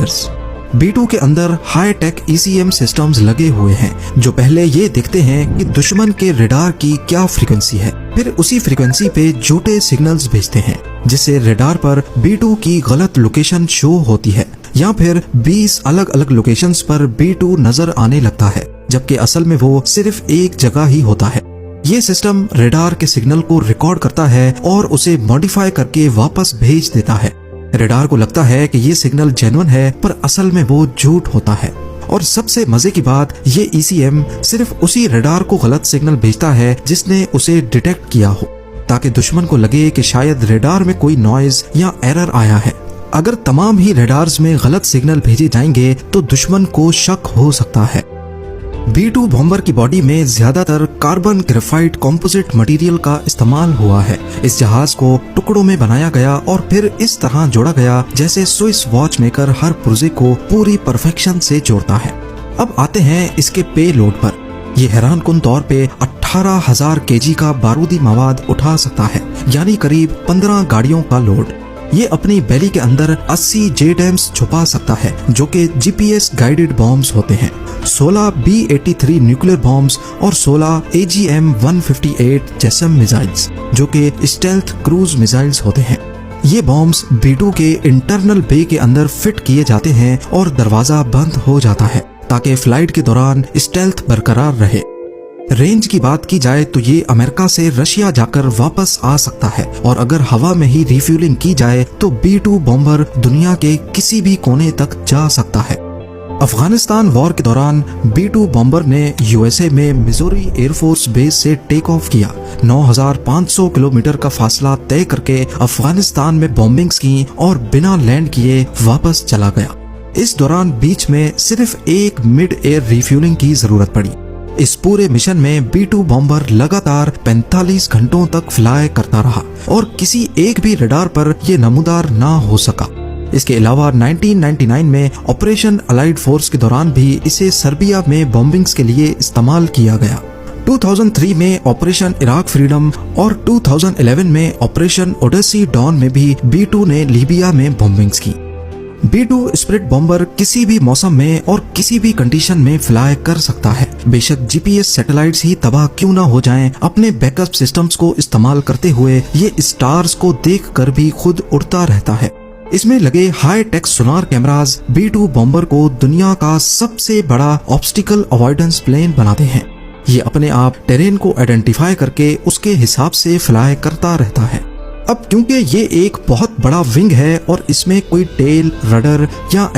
Fighters. B2 के अंदर high tech ECM systems लगे हुए हैं जो पहले ये देखते हैं कि दुश्मन के रेडार की क्या फ्रीक्वेंसी है, फिर उसी फ्रीक्वेंसी पे झूठे सिग्नल्स भेजते हैं जिससे रेडार पर B2 की गलत लोकेशन शो होती है, या फिर 20 अलग अलग लोकेशंस पर B2 नजर आने लगता है जबकि असल में वो सिर्फ एक जगह ही होता है। ये सिस्टम रेडार के सिग्नल को रिकॉर्ड करता है और उसे मॉडिफाई करके वापस भेज देता है। रेडार को लगता है कि ये सिग्नल जेन्युइन है पर असल में वो झूठ होता है। और सबसे मजे की बात, ये ECM सिर्फ उसी रेडार को गलत सिग्नल भेजता है जिसने उसे डिटेक्ट किया हो, ताकि दुश्मन को लगे कि शायद रेडार में कोई नॉइज या एरर आया है। अगर तमाम ही रेडार्स में गलत सिग्नल भेजे जाएंगे तो दुश्मन को शक हो सकता है। B2 बॉम्बर की बॉडी में ज्यादातर कार्बन ग्रेफाइट कंपोजिट मटेरियल का इस्तेमाल हुआ है। इस जहाज को टुकड़ों में बनाया गया और फिर इस तरह जोड़ा गया जैसे स्विस वॉच मेकर हर पुर्जे को पूरी परफेक्शन से जोड़ता है। अब आते हैं इसके पे लोड पर। ये हैरानकुन तौर पे 18,000 kg का बारूदी मवाद उठा सकता है, यानी करीब 15 गाड़ियों का लोड। ये अपनी बेली के अंदर 80 JDAMs छुपा सकता है जो कि GPS गाइडेड बॉम्ब्स होते हैं, 16 B-83 न्यूक्लियर बॉम्ब्स और 16 AGM-158 जेसम मिसाइल्स जो कि स्टेल्थ क्रूज मिसाइल्स होते हैं। ये बॉम्ब्स B2 के इंटरनल बे के अंदर फिट किए जाते हैं और दरवाजा बंद हो जाता है ताकि फ्लाइट के दौरान स्टेल्थ बरकरार रहे। रेंज की बात की जाए तो ये अमेरिका से रशिया जाकर वापस आ सकता है, और अगर हवा में ही रिफ्यूलिंग की जाए तो B2 बॉम्बर दुनिया के किसी भी कोने तक जा सकता है। अफगानिस्तान वॉर के दौरान B2 बॉम्बर ने USA में मिजोरी एयरफोर्स बेस से टेक ऑफ किया। 9,500 किलोमीटर का फासला तय करके अफगानिस्तान में बॉम्बिंग्स की और बिना लैंड किए वापस चला गया। इस दौरान बीच में सिर्फ एक मिड एयर रिफ्यूलिंग की जरूरत पड़ी। इस पूरे मिशन में B2 बॉम्बर लगातार 45 घंटों तक फ्लाई करता रहा और किसी एक भी रडार पर यह नमूदार ना हो सका। इसके अलावा 1999 में ऑपरेशन अलाइड फोर्स के दौरान भी इसे सर्बिया में बॉम्बिंग्स के लिए इस्तेमाल किया गया। 2003 में ऑपरेशन इराक फ्रीडम और 2011 में ऑपरेशन ओडेसी डॉन में भी B2 ने लीबिया में बॉम्बिंग्स की। B2 स्पिरिट बॉम्बर किसी भी मौसम में और किसी भी कंडीशन में फ्लाई कर सकता है। बेशक GPS सैटेलाइट्स ही तबाह क्यों ना हो जाएं, अपने बैकअप सिस्टम्स को इस्तेमाल करते हुए ये स्टार्स को देखकर भी खुद उड़ता रहता है। इसमें लगे हाई टेक सोनार कैमरास B2 बॉम्बर को दुनिया का सबसे बड़ा ऑब्स्टिकल अवॉइडेंस प्लेन बनाते हैं। ये अपने आप टेरेन को आइडेंटिफाई करके उसके हिसाब से फ्लाई करता रहता है। अब क्योंकि ये एक बहुत बड़ा विंग है और इसमें कोई टेल, रडर या